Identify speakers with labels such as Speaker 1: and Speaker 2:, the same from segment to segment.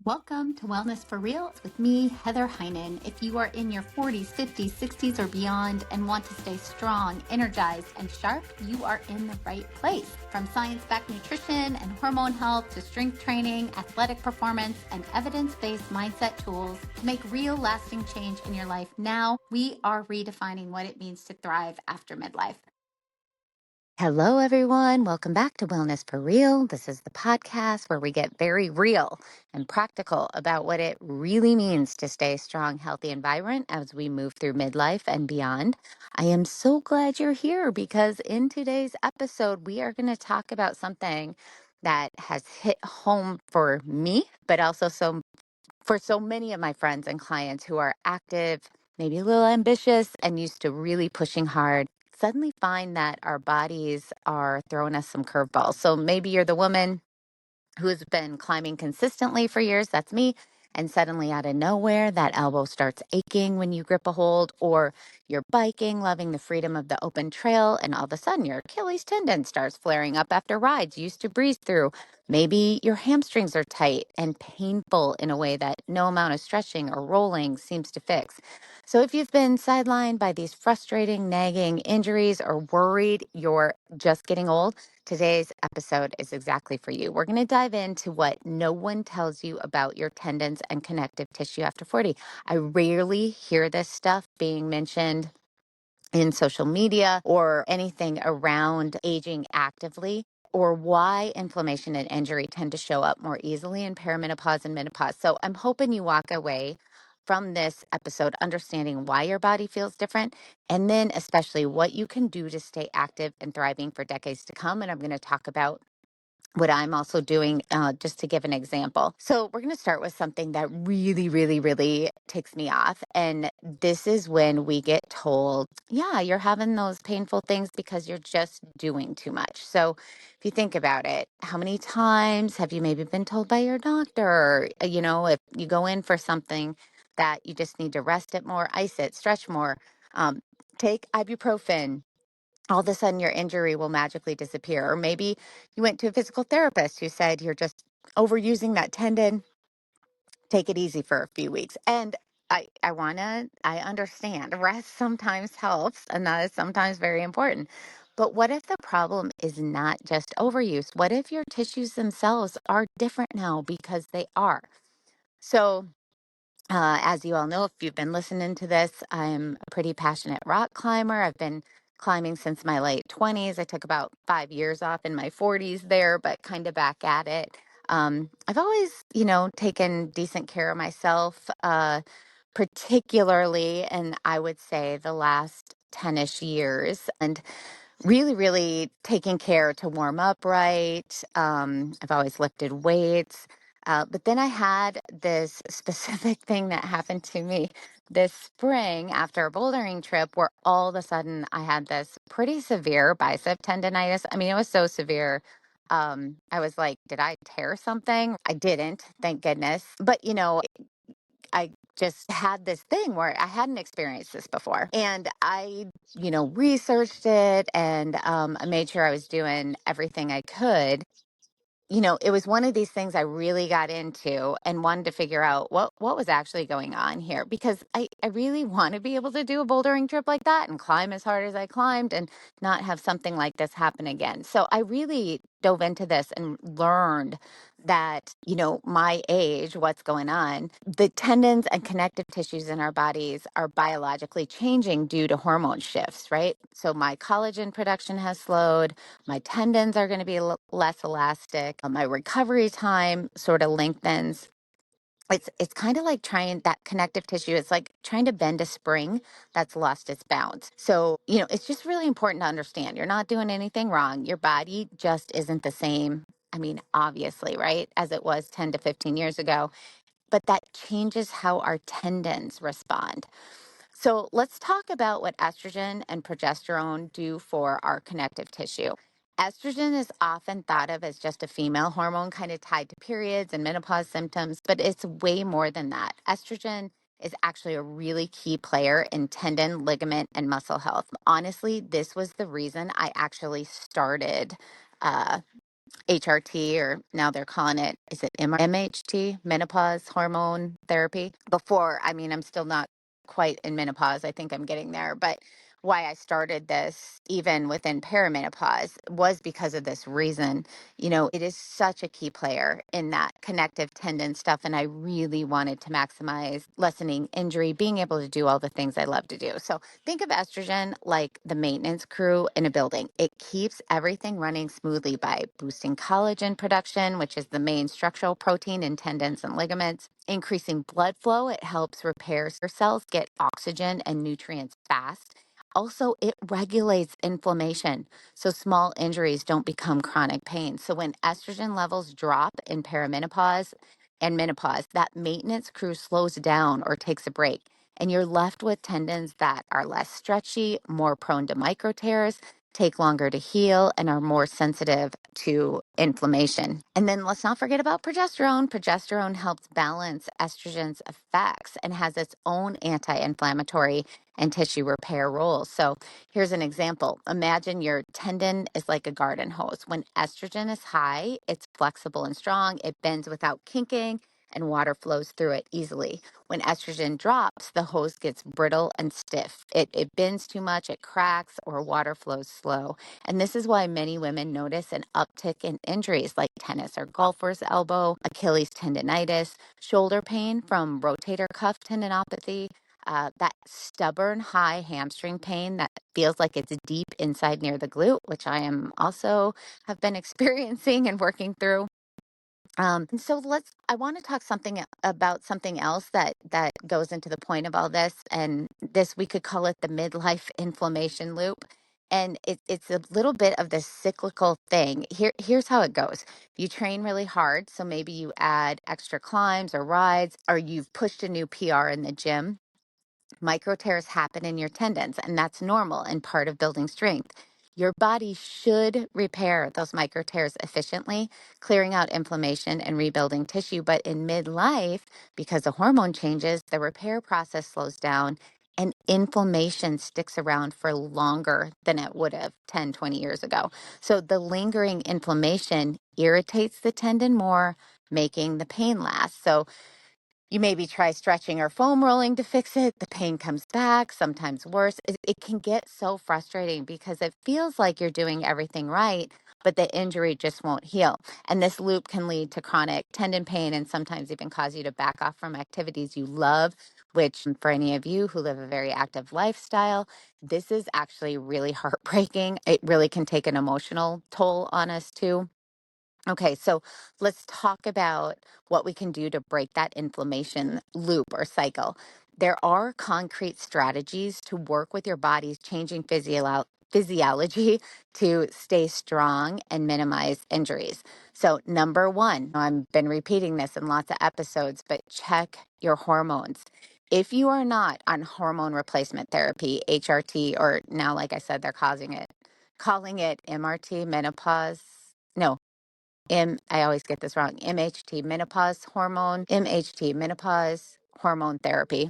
Speaker 1: Welcome to Wellness for Real with me, Heather Heynen. If you are in your 40s, 50s, 60s, or beyond and want to stay strong, energized, and sharp, you are in the right place. From science-backed nutrition and hormone health to strength training, athletic performance, and evidence-based mindset tools to make real lasting change in your life now, we are redefining what it means to thrive after midlife. Hello, everyone. Welcome back to Wellness for Real. This is the podcast where we get very real and practical about what it really means to stay strong, healthy, and vibrant as we move through midlife and beyond. I am so glad you're here because in today's episode, we are going to talk about something that has hit home for me, but also for so many of my friends and clients who are active, maybe a little ambitious, and used to really pushing hard, suddenly find that our bodies are throwing us some curveballs. So maybe you're the woman who's been climbing consistently for years, that's me, and suddenly out of nowhere, that elbow starts aching when you grip a hold, or you're biking, loving the freedom of the open trail, and all of a sudden your Achilles tendon starts flaring up after rides you used to breeze through. Maybe your hamstrings are tight and painful in a way that no amount of stretching or rolling seems to fix. So if you've been sidelined by these frustrating, nagging injuries or worried you're just getting old, today's episode is exactly for you. We're going to dive into what no one tells you about your tendons and connective tissue after 40. I rarely hear this stuff being mentioned in social media or anything around aging actively, or why inflammation and injury tend to show up more easily in perimenopause and menopause. So I'm hoping you walk away from this episode understanding why your body feels different, and then especially what you can do to stay active and thriving for decades to come. And I'm going to talk about what I'm also doing, just to give an example. So we're going to start with something that really, really, really ticks me off. And this is when we get told, yeah, you're having those painful things because you're just doing too much. So if you think about it, how many times have you maybe been told by your doctor, if you go in for something that you just need to rest it more, ice it, stretch more, um, take ibuprofen, all of a sudden your injury will magically disappear. Or maybe you went to a physical therapist who said you're just overusing that tendon, take it easy for a few weeks. And I understand rest sometimes helps, and that is sometimes very important. But what if the problem is not just overuse? What if your tissues themselves are different now because they are? So as you all know, if you've been listening to this, I'm a pretty passionate rock climber. I've been climbing since my late 20s. I took about 5 years off in my 40s there, but kind of back at it. I've always, taken decent care of myself, particularly, and I would say the last 10-ish years. And really, really taking care to warm up right. I've always lifted weights. But then I had this specific thing that happened to me this spring after a bouldering trip where all of a sudden I had this pretty severe bicep tendonitis. I mean, it was so severe. I was like, did I tear something? I didn't, thank goodness. But, I just had this thing where I hadn't experienced this before. And I, researched it, and I made sure I was doing everything I could. It was one of these things I really got into and wanted to figure out what was actually going on here, because I really want to be able to do a bouldering trip like that and climb as hard as I climbed and not have something like this happen again. So I really dove into this and learned that, my age, what's going on, the tendons and connective tissues in our bodies are biologically changing due to hormone shifts, right? So my collagen production has slowed. My tendons are going to be less elastic. My recovery time sort of lengthens. It's kind of like trying that connective tissue. It's like trying to bend a spring that's lost its bounds. So, it's just really important to understand you're not doing anything wrong. Your body just isn't the same. I mean, obviously, right, as it was 10 to 15 years ago, but that changes how our tendons respond. So let's talk about what estrogen and progesterone do for our connective tissue. Estrogen is often thought of as just a female hormone kind of tied to periods and menopause symptoms, but it's way more than that. Estrogen is actually a really key player in tendon, ligament, and muscle health. Honestly, this was the reason I actually started HRT, or now they're calling it, is it MHT, menopause hormone therapy. Before, I mean, I'm still not quite in menopause. I think I'm getting there. But why I started this, even within perimenopause, was because of this reason. It is such a key player in that connective tendon stuff. And I really wanted to maximize lessening injury, being able to do all the things I love to do. So think of estrogen like the maintenance crew in a building. It keeps everything running smoothly by boosting collagen production, which is the main structural protein in tendons and ligaments, increasing blood flow. It helps repair cells get oxygen and nutrients fast. Also, it regulates inflammation, so small injuries don't become chronic pain. So when estrogen levels drop in perimenopause and menopause, that maintenance crew slows down or takes a break, and you're left with tendons that are less stretchy, more prone to micro tears, take longer to heal, and are more sensitive to inflammation. And then let's not forget about progesterone. Progesterone helps balance estrogen's effects and has its own anti-inflammatory and tissue repair roles. So here's an example. Imagine your tendon is like a garden hose. When estrogen is high, it's flexible and strong, it bends without kinking, and water flows through it easily. When estrogen drops, the hose gets brittle and stiff. It bends too much, it cracks, or water flows slow. And this is why many women notice an uptick in injuries like tennis or golfer's elbow, Achilles tendonitis, shoulder pain from rotator cuff tendinopathy, that stubborn high hamstring pain that feels like it's deep inside near the glute, which I am also have been experiencing and working through. And so I want to talk about something else that goes into the point of all this. And this, we could call it the midlife inflammation loop. And it's a little bit of this cyclical thing. Here's how it goes. You train really hard. So maybe you add extra climbs or rides, or you've pushed a new PR in the gym. Micro tears happen in your tendons, and that's normal and part of building strength. Your body should repair those micro tears efficiently, clearing out inflammation and rebuilding tissue. But in midlife, because of hormone changes, the repair process slows down and inflammation sticks around for longer than it would have 10, 20 years ago. So the lingering inflammation irritates the tendon more, making the pain last. So you maybe try stretching or foam rolling to fix it. The pain comes back, sometimes worse. It can get so frustrating because it feels like you're doing everything right, but the injury just won't heal. And this loop can lead to chronic tendon pain and sometimes even cause you to back off from activities you love, which for any of you who live a very active lifestyle, this is actually really heartbreaking. It really can take an emotional toll on us too. Okay, so let's talk about what we can do to break that inflammation loop or cycle. There are concrete strategies to work with your body's changing physiology to stay strong and minimize injuries. So, number one, I've been repeating this in lots of episodes, but check your hormones. If you are not on hormone replacement therapy, HRT, or now, like I said, they're calling it MRT, menopause. No, I always get this wrong. MHT, menopause hormone therapy.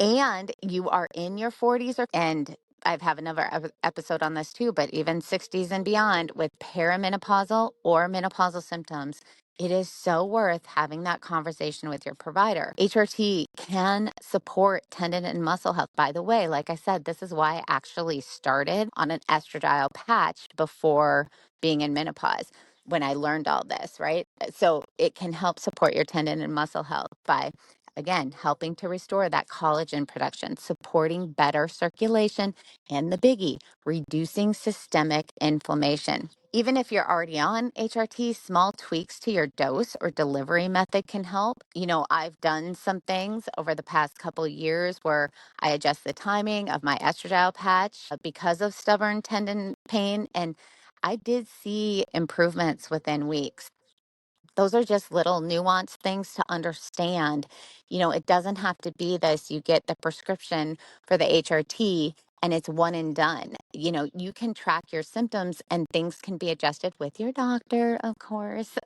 Speaker 1: And you are in your 40s and I've have another episode on this too, but even 60s and beyond with perimenopausal or menopausal symptoms, it is so worth having that conversation with your provider. HRT can support tendon and muscle health. By the way, like I said, this is why I actually started on an estradiol patch before being in menopause when I learned all this, right? So it can help support your tendon and muscle health by, again, helping to restore that collagen production, supporting better circulation, and the biggie, reducing systemic inflammation. Even if you're already on HRT, small tweaks to your dose or delivery method can help. I've done some things over the past couple years where I adjust the timing of my estradiol patch because of stubborn tendon pain, and I did see improvements within weeks. Those are just little nuanced things to understand. It doesn't have to be this. You get the prescription for the HRT and it's one and done. You can track your symptoms and things can be adjusted with your doctor, of course.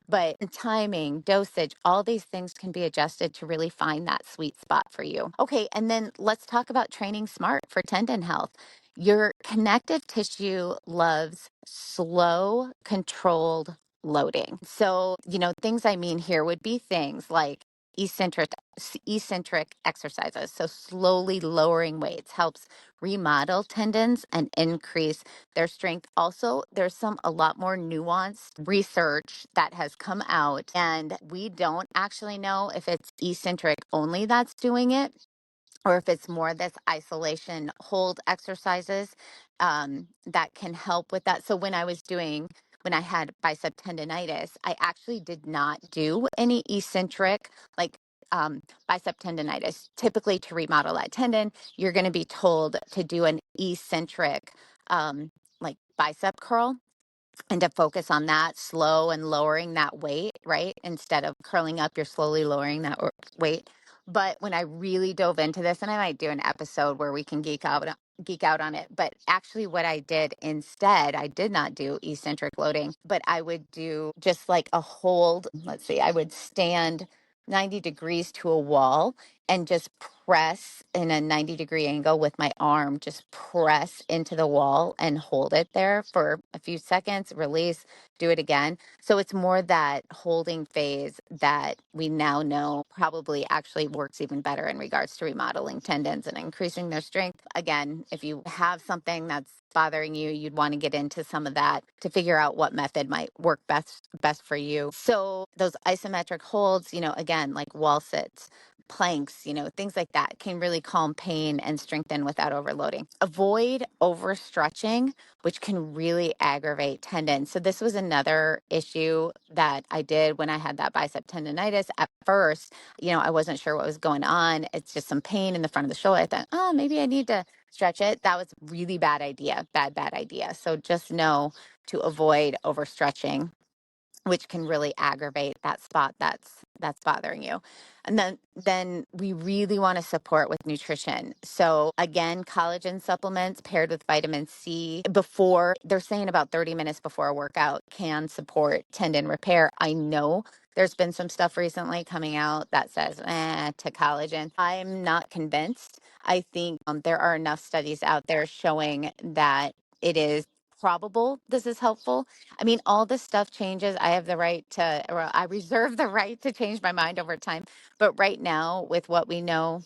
Speaker 1: But timing, dosage, all these things can be adjusted to really find that sweet spot for you. Okay, and then let's talk about training smart for tendon health. Your connective tissue loves slow, controlled loading. So, things I mean here would be things like eccentric eccentric exercises. So slowly lowering weights helps remodel tendons and increase their strength. Also, there's a lot more nuanced research that has come out, and we don't actually know if it's eccentric only that's doing it, or if it's more this isolation hold exercises that can help with that. So when I had bicep tendonitis, I actually did not do any eccentric, like bicep tendonitis. Typically, to remodel that tendon, you're going to be told to do an eccentric, like bicep curl, and to focus on that slow and lowering that weight, right? Instead of curling up, you're slowly lowering that weight. But when I really dove into this, and I might do an episode where we can geek out on it, but actually what I did instead, I did not do eccentric loading, but I would do just like a hold. Let's see, I would stand 90 degrees to a wall and just press in a 90-degree angle with my arm, just press into the wall and hold it there for a few seconds, release, do it again. So it's more that holding phase that we now know probably actually works even better in regards to remodeling tendons and increasing their strength. Again, if you have something that's bothering you, you'd want to get into some of that to figure out what method might work best for you. So those isometric holds, again, like wall sits, planks, things like that can really calm pain and strengthen without overloading. Avoid overstretching, which can really aggravate tendons. So this was another issue that I did when I had that bicep tendonitis. At first, I wasn't sure what was going on. It's just some pain in the front of the shoulder. I thought, oh, maybe I need to stretch it. That was really bad idea. Bad idea. So just know to avoid overstretching, which can really aggravate that spot that's bothering you. And then we really want to support with nutrition. So again, collagen supplements paired with vitamin C before, they're saying about 30 minutes before a workout can support tendon repair. I know there's been some stuff recently coming out that says to collagen. I'm not convinced. I think there are enough studies out there showing that it is probable this is helpful. I mean, all this stuff changes. I have the right to, or I reserve the right to change my mind over time. But right now, with what we know,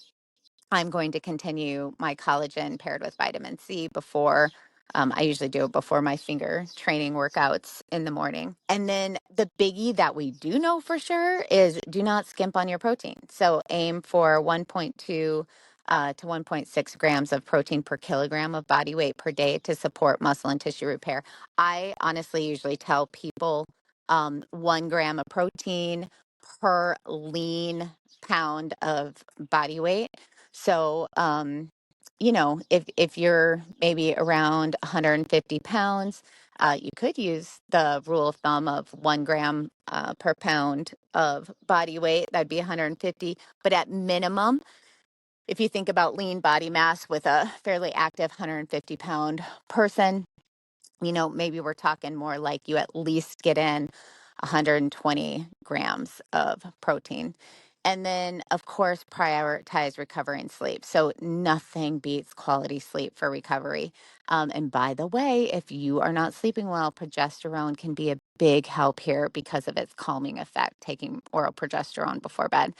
Speaker 1: I'm going to continue my collagen paired with vitamin C before. I usually do it before my finger training workouts in the morning. And then the biggie that we do know for sure is do not skimp on your protein. So aim for 1.2 to 1.6 grams of protein per kilogram of body weight per day to support muscle and tissue repair. I honestly usually tell people 1 gram of protein per lean pound of body weight. So, if you're maybe around 150 pounds, you could use the rule of thumb of 1 gram per pound of body weight. That'd be 150. But at minimum, if you think about lean body mass with a fairly active 150-pound person, maybe we're talking more like you at least get in 120 grams of protein. And then, of course, prioritize recovery and sleep. So nothing beats quality sleep for recovery. And by the way, if you are not sleeping well, progesterone can be a big help here because of its calming effect, taking oral progesterone before bed.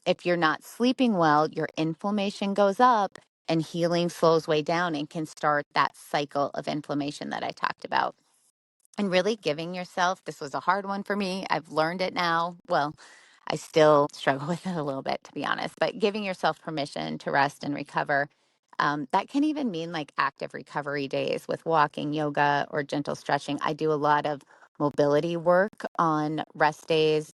Speaker 1: If you're not sleeping well, your inflammation goes up and healing slows way down and can start that cycle of inflammation that I talked about. And really giving yourself, this was a hard one for me. I've learned it now. Well, I still struggle with it a little bit, to be honest, but giving yourself permission to rest and recover. That can even mean like active recovery days with walking, yoga, or gentle stretching. I do a lot of mobility work on rest days.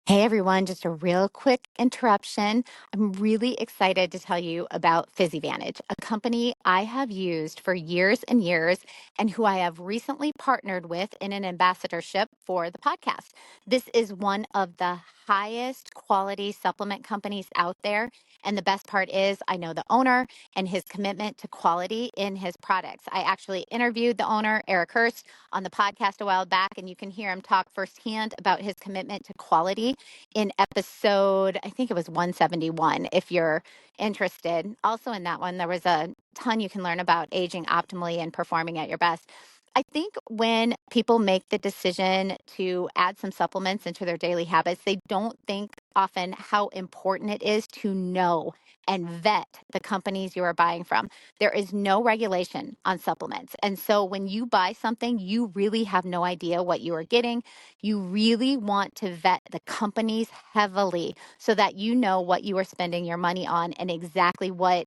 Speaker 1: Hey everyone, just a real quick interruption. I'm really excited to tell you about PhysiVantage, a company I have used for years and years and who I have recently partnered with in an ambassadorship for the podcast. This is one of the highest quality supplement companies out there. And the best part is I know the owner and his commitment to quality in his products. I actually interviewed the owner, Eric Hurst, on the podcast a while back, and you can hear him talk firsthand about his commitment to quality me in episode, I think it was 171, if you're interested. Also, in that one, there was a ton you can learn about aging optimally and performing at your best. I think when people make the decision to add some supplements into their daily habits, they don't think often how important it is to know and vet the companies you are buying from. There is no regulation on supplements. And so when you buy something, you really have no idea what you are getting. You really want to vet the companies heavily so that you know what you are spending your money on and exactly what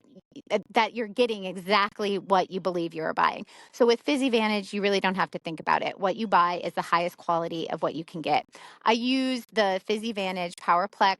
Speaker 1: that you're getting exactly what you believe you are buying. So with PhysiVantage, you really don't have to think about it. What you buy is the highest quality of what you can get. I use the PhysiVantage PowerPlex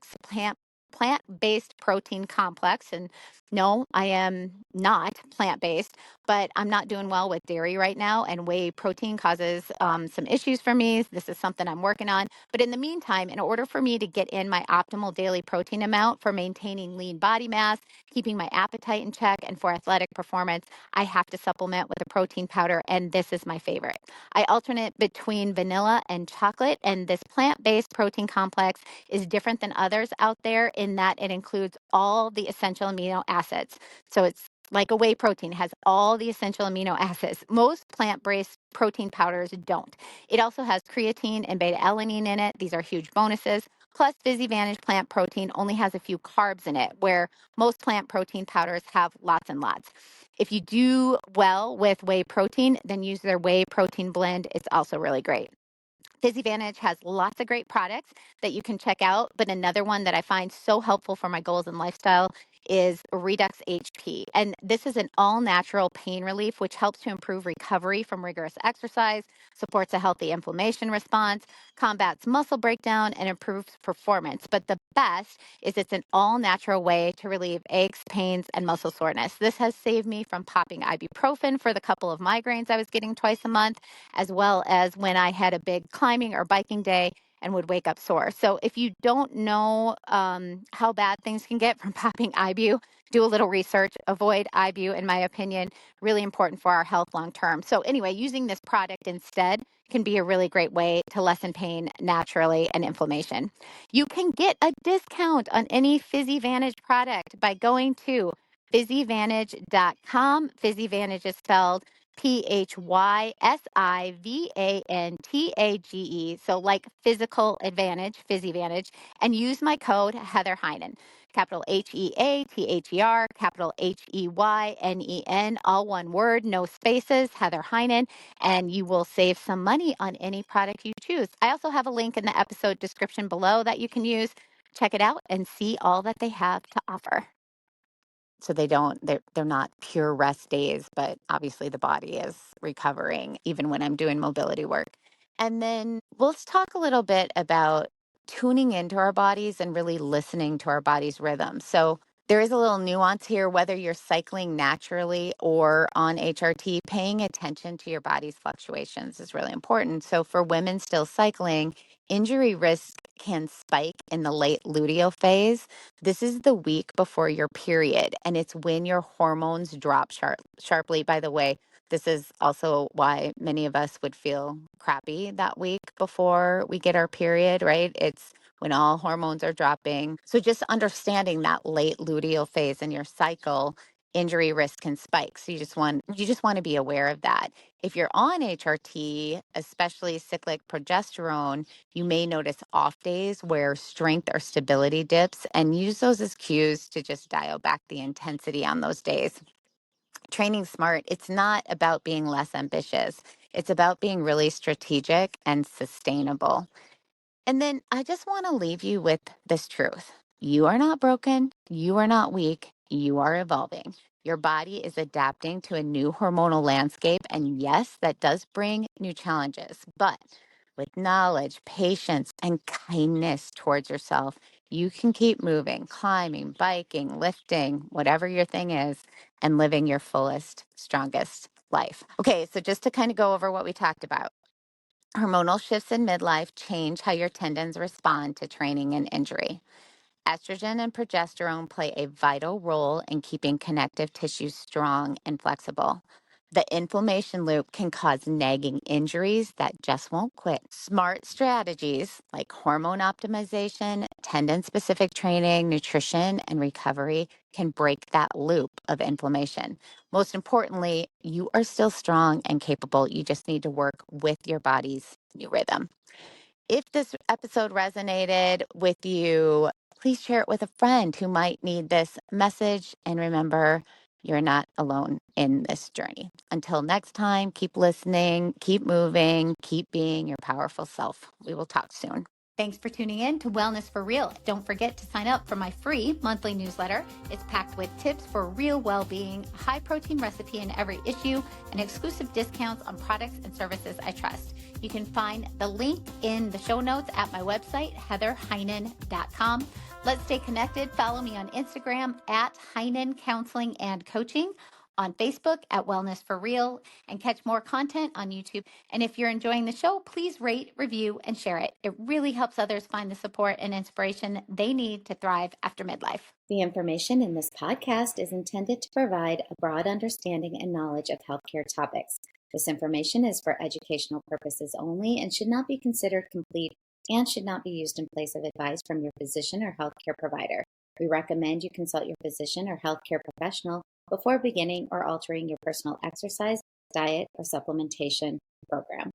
Speaker 1: plant-based protein complex. And no, I am not plant-based, but I'm not doing well with dairy right now, and whey protein causes some issues for me. This is something I'm working on. But in the meantime, in order for me to get in my optimal daily protein amount for maintaining lean body mass, keeping my appetite in check, and for athletic performance, I have to supplement with a protein powder, and this is my favorite. I alternate between vanilla and chocolate, and this plant-based protein complex is different than others out there in that it includes all the essential amino acids. So it's like a whey protein, has all the essential amino acids. Most plant-based protein powders don't. It also has creatine and beta-alanine in it. These are huge bonuses. Plus, PhysiVantage plant protein only has a few carbs in it, where most plant protein powders have lots and lots. If you do well with whey protein, then use their whey protein blend. It's also really great. PhysiVantage has lots of great products that you can check out, but another one that I find so helpful for my goals and lifestyle is Redux HP. And this is an all-natural pain relief, which helps to improve recovery from rigorous exercise, supports a healthy inflammation response, combats muscle breakdown, and improves performance. But the best is it's an all-natural way to relieve aches, pains, and muscle soreness. This has saved me from popping ibuprofen for the couple of migraines I was getting twice a month, as well as when I had a big climbing or biking day and would wake up sore. So if you don't know how bad things can get from popping Ibu, do a little research. Avoid Ibu, in my opinion, really important for our health long term. So anyway, using this product instead can be a really great way to lessen pain naturally and inflammation. You can get a discount on any PhysiVantage product by going to PhysiVantage.com. PhysiVantage is spelled PhysiVantage. So like physical advantage, PhysiVantage, and use my code Heather Heynen. Capital HEATHER, capital HEYNEN, all one word, no spaces, Heather Heynen, and you will save some money on any product you choose. I also have a link in the episode description below that you can use. Check it out and see all that they have to offer. So they're not pure rest days, but obviously the body is recovering even when I'm doing mobility work. And then let's talk a little bit about tuning into our bodies and really listening to our body's rhythm. So there is a little nuance here, whether you're cycling naturally or on HRT, paying attention to your body's fluctuations is really important. So for women still cycling, injury risk can spike in the late luteal phase. This is the week before your period, and it's when your hormones drop sharply. By the way, this is also why many of us would feel crappy that week before we get our period, right? It's when all hormones are dropping. So just understanding that late luteal phase in your cycle, injury risk can spike. So you just want to be aware of that. If you're on HRT, especially cyclic progesterone, you may notice off days where strength or stability dips, and use those as cues to just dial back the intensity on those days. Training smart, it's not about being less ambitious. It's about being really strategic and sustainable. And then I just want to leave you with this truth. You are not broken. You are not weak. You are evolving. Your body is adapting to a new hormonal landscape. And yes, that does bring new challenges. But with knowledge, patience, and kindness towards yourself, you can keep moving, climbing, biking, lifting, whatever your thing is, and living your fullest, strongest life. Okay, so just to kind of go over what we talked about. Hormonal shifts in midlife change how your tendons respond to training and injury. Estrogen and progesterone play a vital role in keeping connective tissues strong and flexible. The inflammation loop can cause nagging injuries that just won't quit. Smart strategies like hormone optimization, tendon specific training, nutrition, and recovery can break that loop of inflammation. Most importantly, you are still strong and capable. You just need to work with your body's new rhythm. If this episode resonated with you, please share it with a friend who might need this message. And remember, you're not alone in this journey. Until next time, keep listening, keep moving, keep being your powerful self. We will talk soon. Thanks for tuning in to Wellness for Real. Don't forget to sign up for my free monthly newsletter. It's packed with tips for real well-being, a high-protein recipe in every issue, and exclusive discounts on products and services I trust. You can find the link in the show notes at my website, heatherheynen.com. Let's stay connected. Follow me on Instagram at Heynen Counseling and Coaching, on Facebook at Wellness for Real, and catch more content on YouTube. And if you're enjoying the show, please rate, review, and share it. It really helps others find the support and inspiration they need to thrive after midlife.
Speaker 2: The information in this podcast is intended to provide a broad understanding and knowledge of healthcare topics. This information is for educational purposes only and should not be considered complete and should not be used in place of advice from your physician or healthcare provider. We recommend you consult your physician or healthcare professional before beginning or altering your personal exercise, diet, or supplementation program.